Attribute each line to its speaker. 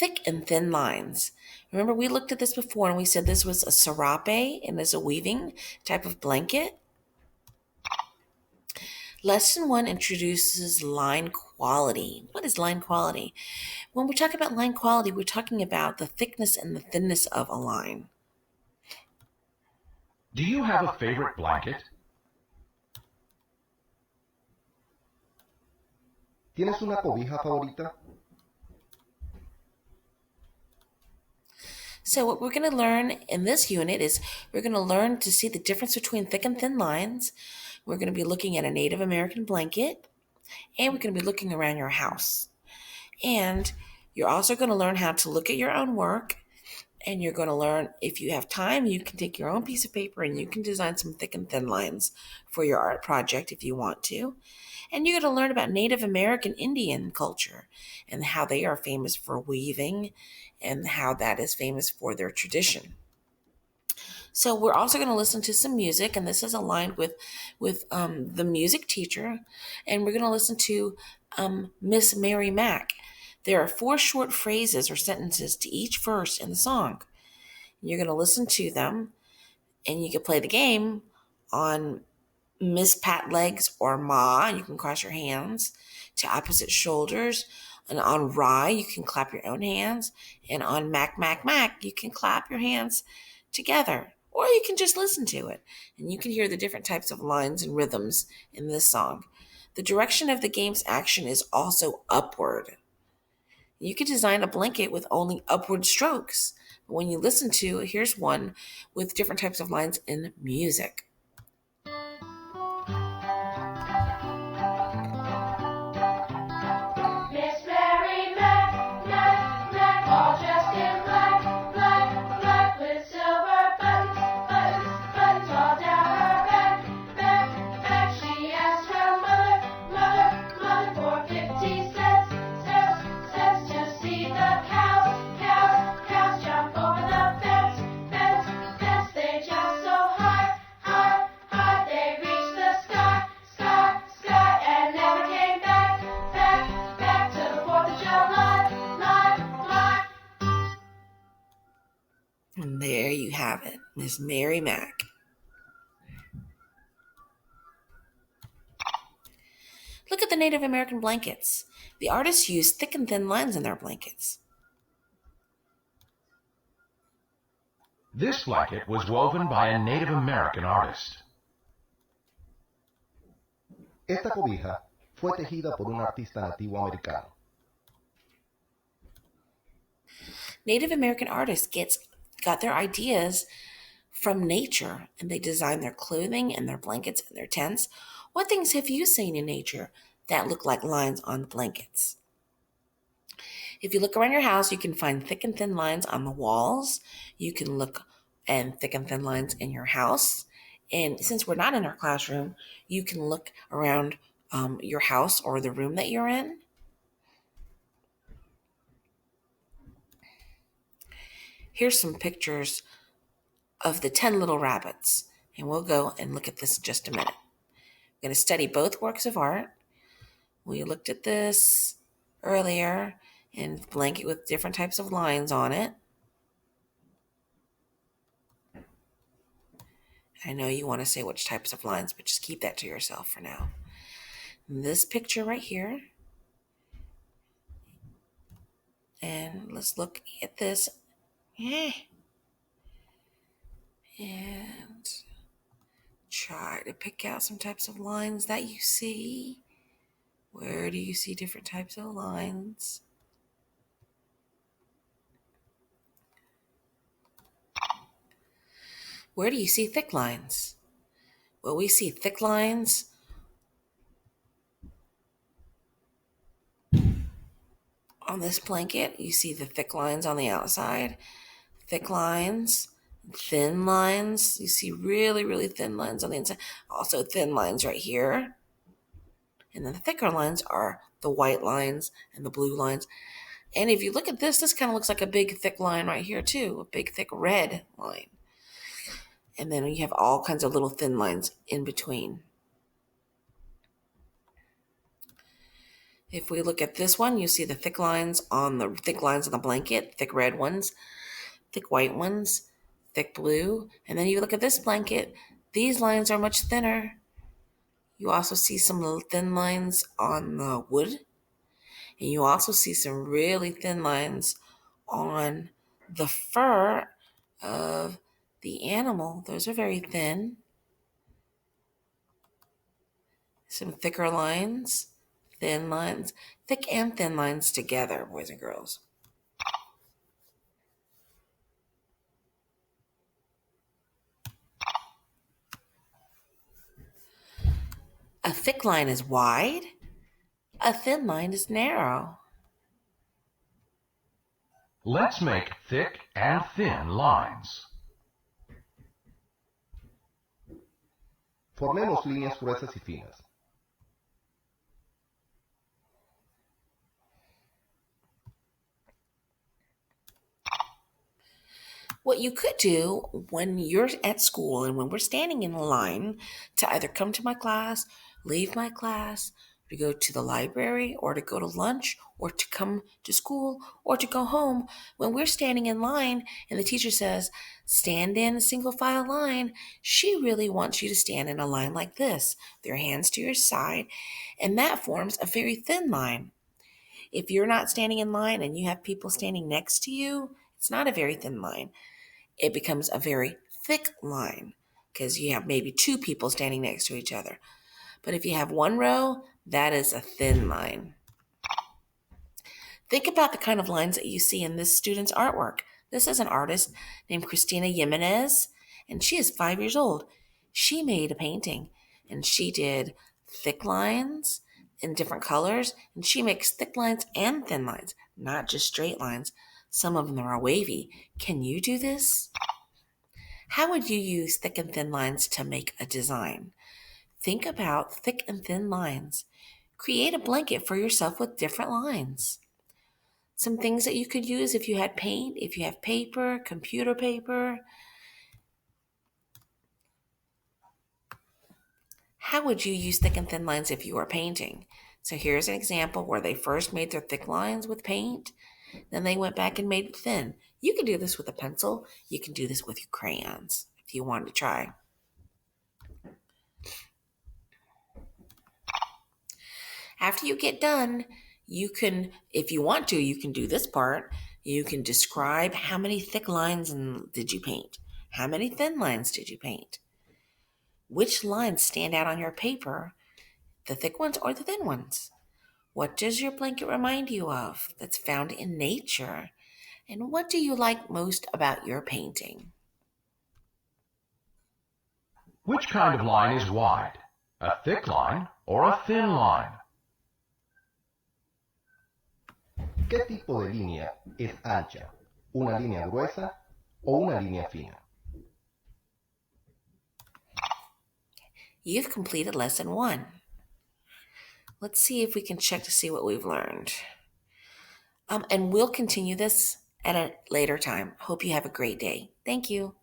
Speaker 1: thick and thin lines. Remember, we looked at this before and we said this was a serape and is a weaving type of blanket. Lesson 1 introduces line quality. What is line quality? When we talk about line quality, we're talking about the thickness and the thinness of a line.
Speaker 2: Do you have a favorite blanket?
Speaker 3: ¿Tienes una cobija favorita?
Speaker 1: So what we're going to learn in this unit is we're going to learn to see the difference between thick and thin lines. We're going to be looking at a Native American blanket, and we're going to be looking around your house. And you're also going to learn how to look at your own work, and you're going to learn, if you have time, you can take your own piece of paper and you can design some thick and thin lines for your art project if you want to. And you're going to learn about Native American Indian culture and how they are famous for weaving and how that is famous for their tradition. So we're also going to listen to some music, and this is aligned with the music teacher, and we're going to listen to Miss Mary Mack. There are 4 short phrases or sentences to each verse in the song. You're going to listen to them, and you can play the game on Miss Pat Legs or Ma. You can cross your hands to opposite shoulders. And on Rye, you can clap your own hands. And on Mac, Mac, Mac, you can clap your hands together. Or you can just listen to it, and you can hear the different types of lines and rhythms in this song. The direction of the game's action is also upward. You could design a blanket with only upward strokes. But when you listen to, here's one with different types of lines in music.
Speaker 4: Miss Mary Mac, Mac, Mac, all dressed in black, black, black, with silver buttons, buttons, buttons all down her back, back, back. She asked her mother, mother, mother for 50 cents, cents, cents to see the cows, cows, cows jump over the fence, fence, fence. They jumped so high, high, high, they reached the sky, sky, sky, and never came back, back, back to the 4th of July, lie, lie.
Speaker 1: And there you have it, Miss Mary Mack. Look at the Native American blankets. The artists used thick and thin lines in their blankets.
Speaker 2: This blanket was woven by a Native American artist.
Speaker 3: Esta cobija fue tejida por un artista nativo americano.
Speaker 1: Native American artists got their ideas from nature, and they design their clothing and their blankets and their tents. What things have you seen in nature that look like lines on blankets? If you look around your house, you can find thick and thin lines on the walls. You can look and thick and thin lines in your house. And since we're not in our classroom, you can look around your house or the room that you're in. Here's some pictures of the 10 little rabbits, and we'll go and look at this in just a minute. We're going to study both works of art. We looked at this earlier, and blanket with different types of lines on it. I know you want to say which types of lines, but just keep that to yourself for now. This picture right here, and let's look at this. And try to pick out some types of lines that you see. Where do you see different types of lines? Where do you see thick lines? Well, we see thick lines on this blanket. You see the thick lines on the outside. Thick lines, thin lines. You see really, really thin lines on the inside. Also thin lines right here. And then the thicker lines are the white lines and the blue lines. And if you look at this kind of looks like a big thick line right here too. A big thick red line. And then you have all kinds of little thin lines in between. If we look at this one, you see the thick lines on the blanket, thick red ones, thick white ones, thick blue. And then you look at this blanket, these lines are much thinner. You also see some thin lines on the wood. And you also see some really thin lines on the fur of the animal. Those are very thin. Some thicker lines, thin lines, thick and thin lines together, boys and girls. A thick line is wide. A thin line is narrow.
Speaker 2: Let's make thick and thin lines.
Speaker 3: Formemos líneas gruesas y finas.
Speaker 1: What you could do when you're at school and when we're standing in line to either come to my class, leave my class, to go to the library, or to go to lunch, or to come to school, or to go home, when we're standing in line and the teacher says, stand in a single file line, she really wants you to stand in a line like this, with your hands to your side, and that forms a very thin line. If you're not standing in line and you have people standing next to you, it's not a very thin line. It becomes a very thick line because you have maybe two people standing next to each other. But if you have one row, that is a thin line. Think about the kind of lines that you see in this student's artwork. This is an artist named Cristina Jimenez, and she is 5 years old. She made a painting, and she did thick lines in different colors, and she makes thick lines and thin lines, not just straight lines. Some of them are wavy. Can you do this? How would you use thick and thin lines to make a design? Think about thick and thin lines. Create a blanket for yourself with different lines. Some things that you could use if you had paint, if you have paper, computer paper. How would you use thick and thin lines if you were painting? So here's an example where they first made their thick lines with paint. Then they went back and made it thin. You can do this with a pencil. You can do this with your crayons if you want to try. After you get done, you can, if you want to, you can do this part. You can describe how many thick lines did you paint? How many thin lines did you paint? Which lines stand out on your paper, the thick ones or the thin ones? What does your blanket remind you of that's found in nature? And what do you like most about your painting?
Speaker 2: Which kind of line is wide? A thick line or a thin line?
Speaker 3: ¿Qué tipo de línea es ancha? ¿Una línea gruesa o una línea fina?
Speaker 1: You've completed lesson 1. Let's see if we can check to see what we've learned. And we'll continue this at a later time. Hope you have a great day. Thank you.